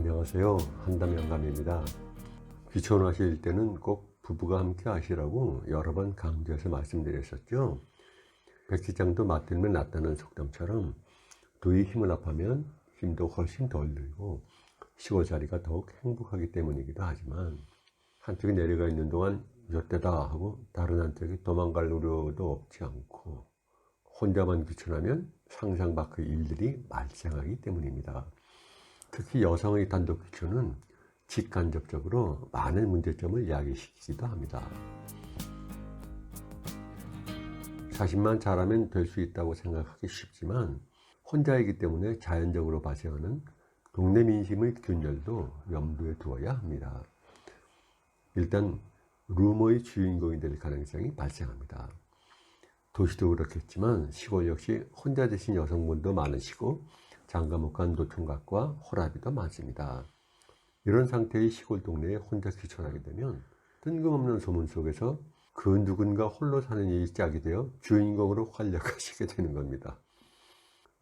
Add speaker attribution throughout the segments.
Speaker 1: 안녕하세요. 한담영감입니다. 귀촌하실 때는 꼭 부부가 함께 하시라고 여러 번 강조해서 말씀드렸었죠. 백지장도 맞들면 낫다는 속담처럼 둘이 힘을 합하면 힘도 훨씬 덜 들고 시골 자리가 더욱 행복하기 때문이기도 하지만, 한쪽이 내려가 있는 동안 이때다 하고 다른 한쪽이 도망갈 우려도 없지 않고 혼자만 귀촌하면 상상 밖의 일들이 발생하기 때문입니다. 특히 여성의 단독 귀촌은 직간접적으로 많은 문제점을 야기시키기도 합니다. 자신만 잘하면 될 수 있다고 생각하기 쉽지만, 혼자이기 때문에 자연적으로 발생하는 동네 민심의 균열도 염두에 두어야 합니다. 일단 루머의 주인공이 될 가능성이 발생합니다. 도시도 그렇겠지만 시골 역시 혼자 되신 여성분도 많으시고 장가 못 간 노총각과 호라비도 많습니다. 이런 상태의 시골 동네에 혼자 귀촌하게 되면 뜬금없는 소문 속에서 그 누군가 홀로 사는 일이 짝이 되어 주인공으로 활약하시게 되는 겁니다.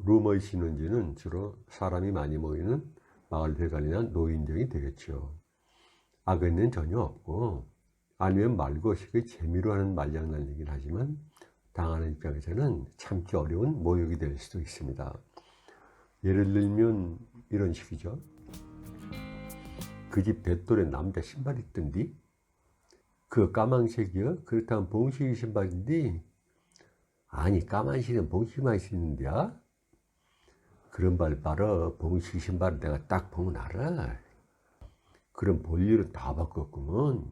Speaker 1: 루머의 신혼지는 주로 사람이 많이 모이는 마을회관이나 노인정이 되겠죠. 악의는 전혀 없고, 아니면 말고식의 재미로 하는 말장난이긴 하지만 당하는 입장에서는 참기 어려운 모욕이 될 수도 있습니다. 예를 들면 이런 식이죠. 그 집 뱃돌에 남자 신발 있던디? 그 까만색이요? 그렇다면 봉식이 신발인데? 아니, 까만색은 봉식만 신는데야? 그런 발 봐라. 봉식 신발은 내가 딱 보면 알아. 그럼 볼일은 다 바꿨구먼.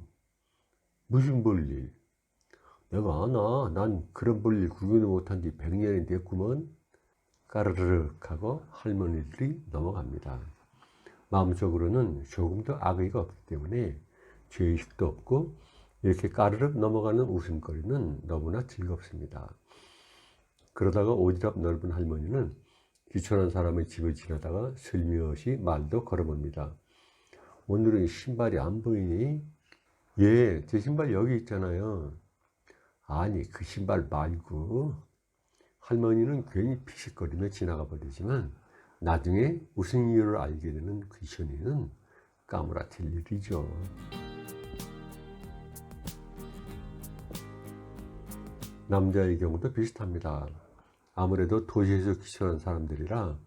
Speaker 1: 무슨 볼일? 내가 아나. 난 그런 볼일 구경도 못한 지 100년이 됐구먼. 까르르륵 하고 할머니들이 넘어갑니다. 마음속으로는 조금 더 악의가 없기 때문에 죄의식도 없고, 이렇게 까르륵 넘어가는 웃음거리는 너무나 즐겁습니다. 그러다가 오지랖 넓은 할머니는 귀촌한 사람의 집을 지나다가 슬며시 말도 걸어봅니다. 오늘은 신발이 안 보이니? 예, 제 신발 여기 있잖아요. 아니, 그 신발 말고. 할머니는 괜히 피식거리며 지나가 버리지만 나중에 무슨 이유를 알게 되는 귀촌이는 까무라칠 일이죠. 남자의 경우도 비슷합니다. 아무래도 도시에서 귀촌한 사람들이라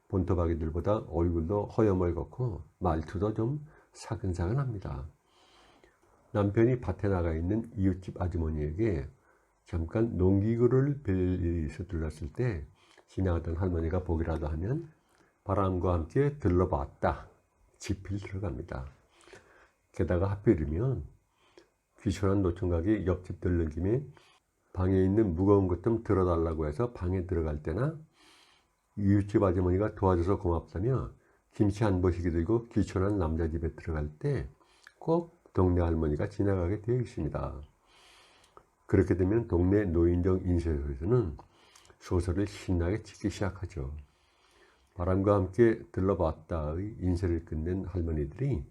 Speaker 1: 본토박이들보다 얼굴도 허여멀겋고 말투도 좀 사근사근합니다. 남편이 밭에 나가 있는 이웃집 아주머니에게 잠깐 농기구를 뵐 일이 있어 들렀을 때 지나가던 할머니가 보기라도 하면 바람과 함께 들러봤다 지필 들어갑니다. 게다가 하필이면 귀촌한 노총각이 옆집 들른 김에 방에 있는 무거운 것 좀 들어달라고 해서 방에 들어갈 때나 이웃집 아주머니가 도와줘서 고맙다며 김치 한 보시기 들고 귀촌한 남자 집에 들어갈 때 꼭 동네 할머니가 지나가게 되어 있습니다. 그렇게 되면 동네 노인정 인쇄소에서는 소설을 신나게 찍기 시작하죠. 바람과 함께 들러봤다의 인쇄를 끝낸 할머니들이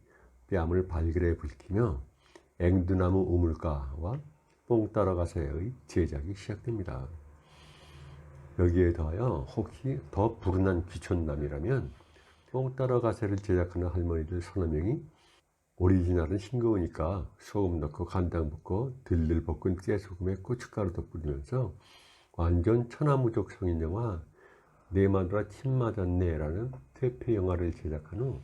Speaker 1: 뺨을 발그레 붉히며 앵두나무 우물가와 뽕 따라가세의 제작이 시작됩니다. 여기에 더하여 혹시 더 불운한 귀촌남이라면 뽕 따라가세를 제작하는 할머니들 서너 명이 오리지널은 싱거우니까 소금 넣고 간장 붓고 들들 볶은 깨소금에 고춧가루도 뿌리면서 완전 천하무적 성인영화 내 마누라 침 맞았네 라는 퇴폐 영화를 제작한 후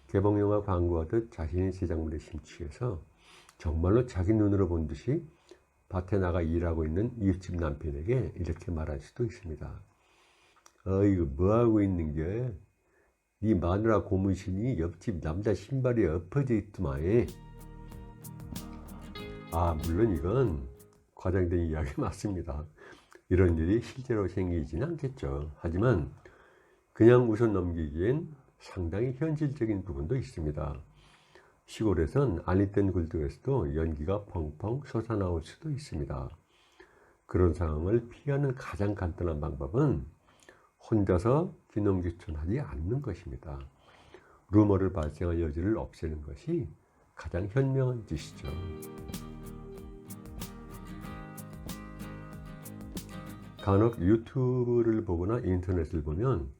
Speaker 1: 개봉영화 광고하듯 자신의 제작물에 심취해서 정말로 자기 눈으로 본 듯이 밭에 나가 일하고 있는 이웃집 남편에게 이렇게 말할 수도 있습니다. 어이구, 뭐하고 있는 게? 네 마누라 고무신이 옆집 남자 신발에 엎어져 있더만. 물론 이건 과장된 이야기 맞습니다. 이런 일이 실제로 생기지는 않겠죠. 하지만 그냥 웃어 넘기기엔 상당히 현실적인 부분도 있습니다. 시골에선 아니땐 굴뚝에서도 연기가 펑펑 솟아나올 수도 있습니다. 그런 상황을 피하는 가장 간단한 방법은 혼자서 귀농귀촌하지 않는 것입니다. 루머를 발생할 여지를 없애는 것이 가장 현명한 짓이죠. 간혹 유튜브를 보거나 인터넷을 보면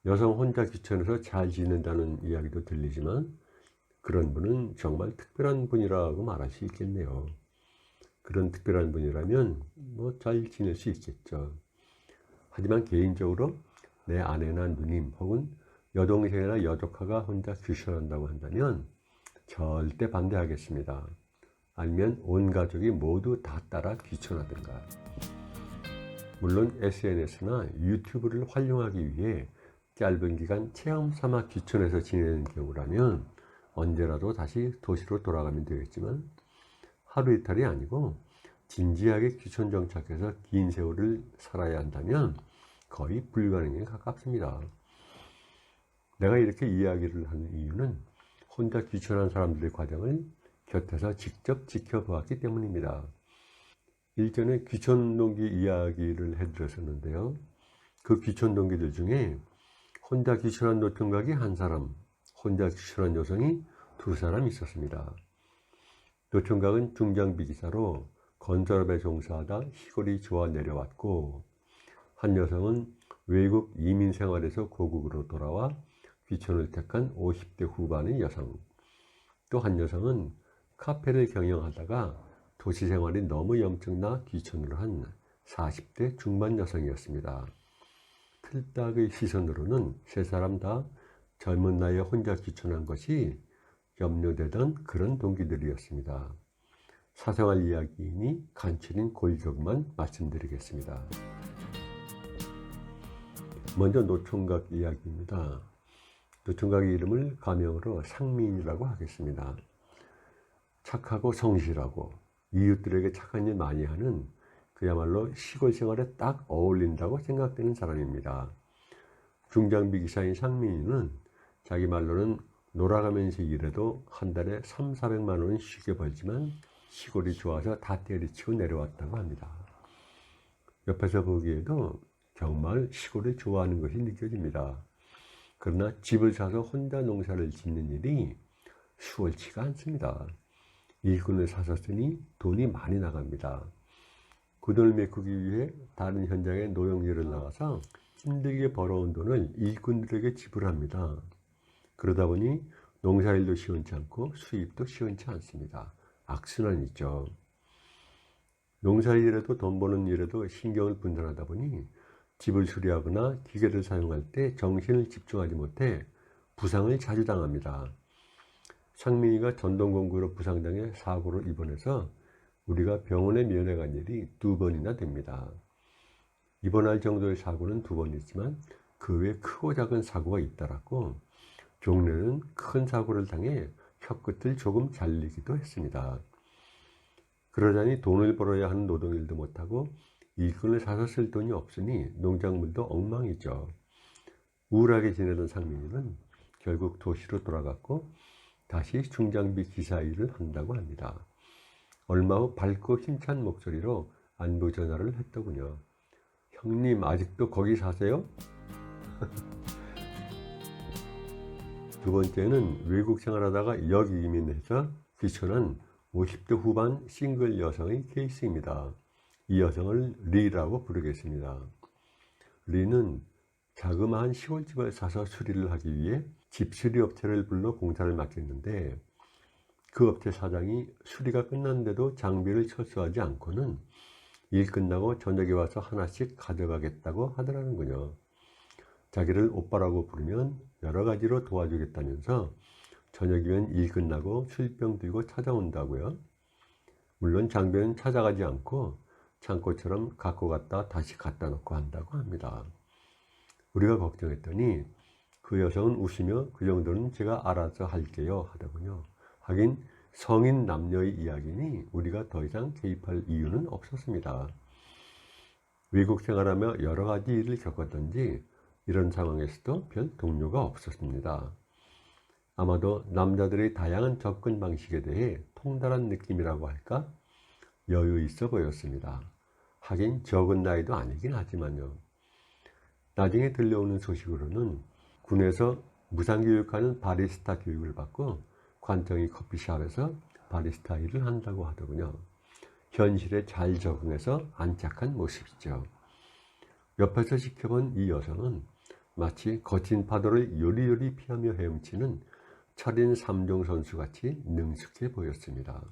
Speaker 1: 여성 혼자 귀촌해서 잘 지낸다는 이야기도 들리지만 그런 분은 정말 특별한 분이라고 말할 수 있겠네요. 그런 특별한 분이라면 뭐 잘 지낼 수 있겠죠. 하지만 개인적으로 내 아내나 누님 혹은 여동생이나 여조카가 혼자 귀촌한다고 한다면 절대 반대하겠습니다. 아니면 온 가족이 모두 다 따라 귀촌하든가. 물론 SNS나 유튜브를 활용하기 위해 짧은 기간 체험 삼아 귀촌해서 지내는 경우라면 언제라도 다시 도시로 돌아가면 되겠지만 하루 이탈이 아니고 진지하게 귀촌 정착해서 긴 세월을 살아야 한다면 거의 불가능에 가깝습니다. 내가 이렇게 이야기를 하는 이유는 혼자 귀촌한 사람들의 과정을 곁에서 직접 지켜보았기 때문입니다. 일전에 귀촌 동기 이야기를 해드렸었는데요. 그 귀촌 동기들 중에 혼자 귀촌한 노총각이 한 사람, 혼자 귀촌한 여성이 두 사람 있었습니다. 노총각은 중장비 기사로 건설업에 종사하다 시골이 좋아 내려왔고, 한 여성은 외국 이민 생활에서 고국으로 돌아와 귀촌을 택한 50대 후반의 여성, 또 한 여성은 카페를 경영하다가 도시 생활이 너무 염증나 귀촌을 한 40대 중반 여성이었습니다. 틀딱의 시선으로는 세 사람 다 젊은 나이에 혼자 귀촌한 것이 염려되던 그런 동기들이었습니다. 사생활 이야기이니 간추린 골격만 말씀드리겠습니다. 먼저 노총각 이야기입니다. 노총각의 이름을 가명으로 상민이라고 하겠습니다. 착하고 성실하고 이웃들에게 착한 일 많이 하는 그야말로 시골 생활에 딱 어울린다고 생각되는 사람입니다. 중장비 기사인 상민이는 자기 말로는 놀아가면서 일해도 한 달에 3,400만 원은 쉽게 벌지만 시골이 좋아서 다 때리치고 내려왔다고 합니다. 옆에서 보기에도 정말 시골을 좋아하는 것이 느껴집니다. 그러나 집을 사서 혼자 농사를 짓는 일이 수월치가 않습니다. 일꾼을 사서 쓰니 돈이 많이 나갑니다. 그 돈을 메꾸기 위해 다른 현장에 노용일을 나가서 힘들게 벌어온 돈을 일꾼들에게 지불합니다. 그러다 보니 농사일도 시원치 않고 수입도 시원치 않습니다. 악순환이죠. 농사일에도 돈 버는 일에도 신경을 분산하다 보니 집을 수리하거나 기계를 사용할 때 정신을 집중하지 못해 부상을 자주 당합니다. 상민이가 전동공구로 부상당해 사고로 입원해서 우리가 병원에 면회 간 일이 2번이나 됩니다. 입원할 정도의 사고는 2번 있지만 그 외에 크고 작은 사고가 잇따랐고 종래는 큰 사고를 당해 혀끝을 조금 잘리기도 했습니다. 그러자니 돈을 벌어야 하는 노동일도 못하고 일꾼을 사서 쓸 돈이 없으니 농작물도 엉망이죠. 우울하게 지내던 상민이는 결국 도시로 돌아갔고 다시 중장비 기사 일을 한다고 합니다. 얼마 후 밝고 힘찬 목소리로 안부 전화를 했더군요. 형님 아직도 거기 사세요? 두 번째는 외국 생활하다가 역이민해서 귀촌한 50대 후반 싱글 여성의 케이스입니다. 이 여성을 리라고 부르겠습니다. 리는 자그마한 시골집을 사서 수리를 하기 위해 집수리 업체를 불러 공사를 맡겼는데 그 업체 사장이 수리가 끝났는데도 장비를 철수하지 않고는 일 끝나고 저녁에 와서 하나씩 가져가겠다고 하더라는군요. 자기를 오빠라고 부르면 여러 가지로 도와주겠다면서 저녁이면 일 끝나고 술병 들고 찾아온다고요. 물론 장비는 찾아가지 않고 창고처럼 갖고 갔다 다시 갖다 놓고 한다고 합니다. 우리가 걱정했더니 그 여성은 웃으며 그 정도는 제가 알아서 할게요 하더군요. 하긴 성인 남녀의 이야기니 우리가 더 이상 개입할 이유는 없었습니다. 외국 생활하며 여러 가지 일을 겪었던지 이런 상황에서도 별 동료가 없었습니다. 아마도 남자들의 다양한 접근 방식에 대해 통달한 느낌이라고 할까? 여유 있어 보였습니다. 하긴 적은 나이도 아니긴 하지만요. 나중에 들려오는 소식으로는 군에서 무상교육하는 바리스타 교육을 받고 관청이 커피숍에서 바리스타 일을 한다고 하더군요. 현실에 잘 적응해서 안착한 모습이죠. 옆에서 지켜본 이 여성은 마치 거친 파도를 요리요리 피하며 헤엄치는 철인 3종 선수같이 능숙해 보였습니다.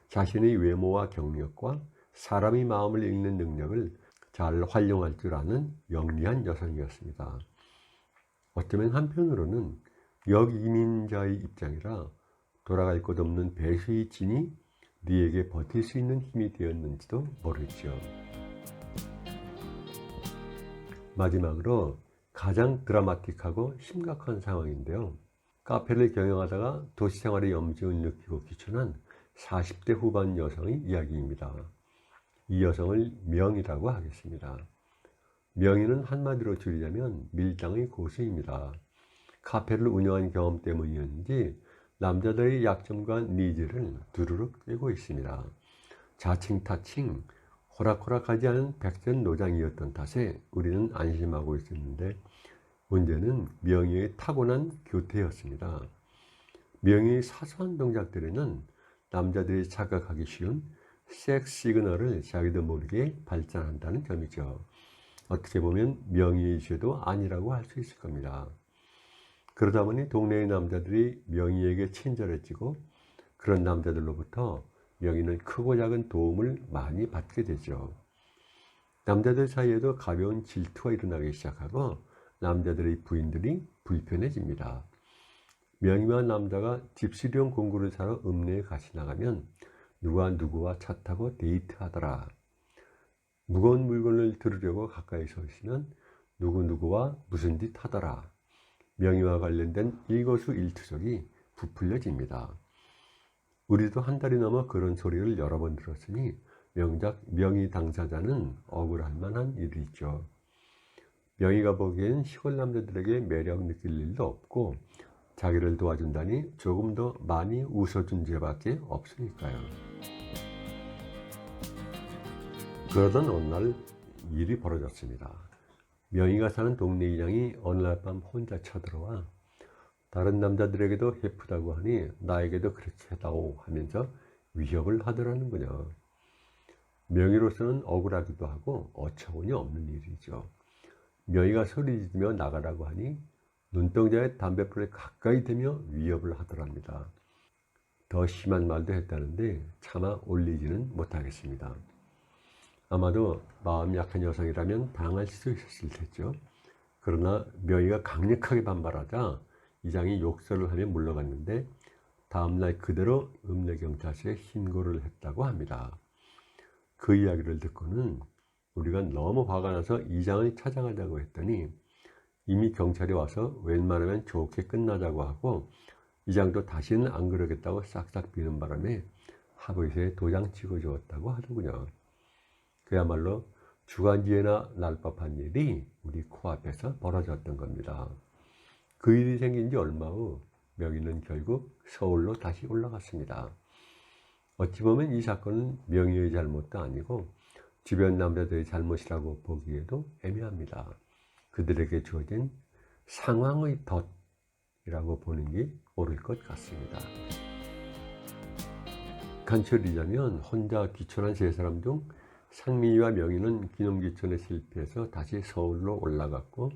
Speaker 1: 자신의 외모와 경력과 사람의 마음을 읽는 능력을 잘 활용할 줄 아는 영리한 여성이었습니다. 어쩌면 한편으로는 역이민자의 입장이라 돌아갈 곳 없는 배수의 진이 리에게 버틸 수 있는 힘이 되었는지도 모르죠. 마지막으로 가장 드라마틱하고 심각한 상황인데요. 카페를 경영하다가 도시생활의 염증을 느끼고 귀촌한 40대 후반 여성의 이야기입니다. 이 여성을 명이라고 하겠습니다. 명의는 한마디로 줄이자면 밀당의 고수입니다. 카페를 운영한 경험 때문이었는지 남자들의 약점과 니즈를 두루룩 꿰고 있습니다. 자칭 타칭 호락호락하지 않은 백전노장이었던 탓에 우리는 안심하고 있었는데 문제는 명의의 타고난 교태였습니다. 명의의 사소한 동작들에는 남자들이 착각하기 쉬운 섹스 시그널을 자기도 모르게 발산한다는 점이죠. 어떻게 보면 명의의 죄도 아니라고 할 수 있을 겁니다. 그러다 보니 동네의 남자들이 명의에게 친절해지고 그런 남자들로부터 명의는 크고 작은 도움을 많이 받게 되죠. 남자들 사이에도 가벼운 질투가 일어나기 시작하고 남자들의 부인들이 불편해집니다. 명의와 남자가 집수리용 공구를 사러 읍내에 같이 나가면 누가 누구와 차 타고 데이트하더라. 무거운 물건을 들으려고 가까이 서 있으면 누구누구와 무슨 짓 하더라. 명의와 관련된 일거수일투족이 부풀려집니다. 우리도 한 달이 넘어 그런 소리를 여러 번 들었으니 명작 명의 당사자는 억울할 만한 일이죠. 명의가 보기엔 시골 남자들에게 매력 느낄 일도 없고 자기를 도와준다니 조금 더 많이 웃어준 죄밖에 없으니까요. 그러던 어느 날 일이 벌어졌습니다. 명의가 사는 동네 이장이 어느 날 밤 혼자 쳐들어와 다른 남자들에게도 예쁘다고 하니 나에게도 그렇게 해다오 하면서 위협을 하더라는군요. 명의로서는 억울하기도 하고 어처구니 없는 일이죠. 명의가 소리지르며 나가라고 하니 눈동자에 담뱃불에 가까이 대며 위협을 하더랍니다. 더 심한 말도 했다는데 차마 올리지는 못하겠습니다. 아마도 마음 약한 여성이라면 당할 수 있었을 테죠. 그러나 명의가 강력하게 반발하자 이장이 욕설을 하며 물러갔는데 다음날 그대로 읍내경찰서에 신고를 했다고 합니다. 그 이야기를 듣고는 우리가 너무 화가 나서 이장을 찾아가자고 했더니 이미 경찰이 와서 웬만하면 좋게 끝나자고 하고 이장도 다시는 안 그러겠다고 싹싹 비는 바람에 하부에서 도장 찍어주었다고 하더군요. 그야말로 주간지에나 날 법한 일이 우리 코앞에서 벌어졌던 겁니다. 그 일이 생긴 지 얼마 후 명의는 결국 서울로 다시 올라갔습니다. 어찌 보면 이 사건은 명의의 잘못도 아니고 주변 남자들의 잘못이라고 보기에도 애매합니다. 그들에게 주어진 상황의 덫이라고 보는 게 옳을 것 같습니다. 간추리자면 혼자 귀촌한 세 사람 중 상민이와 명의는 기념귀촌에 실패해서 다시 서울로 올라갔고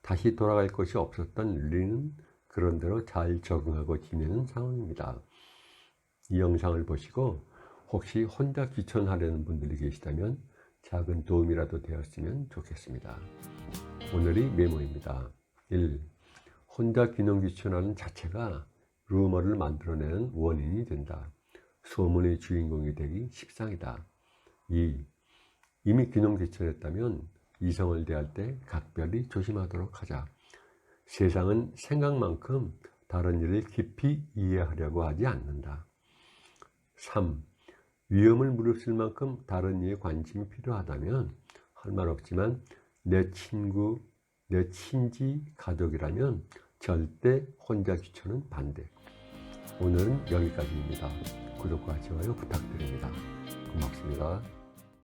Speaker 1: 다시 돌아갈 곳이 없었던 리는 그런대로 잘 적응하고 지내는 상황입니다. 이 영상을 보시고 혹시 혼자 귀촌하려는 분들이 계시다면 작은 도움이라도 되었으면 좋겠습니다. 오늘의 메모입니다. 1. 혼자 기념귀촌하는 자체가 루머를 만들어내는 원인이 된다. 소문의 주인공이 되기 십상이다. 2. 이미 기념귀촌했다면 이성을 대할 때 각별히 조심하도록 하자. 세상은 생각만큼 다른 일을 깊이 이해하려고 하지 않는다. 3. 위험을 무릅쓸 만큼 다른 이에 관심이 필요하다면 할 말 없지만 내 친구, 내 친지, 가족이라면 절대 혼자 귀촌은 반대. 오늘은 여기까지입니다. 구독과 좋아요 부탁드립니다. 고맙습니다.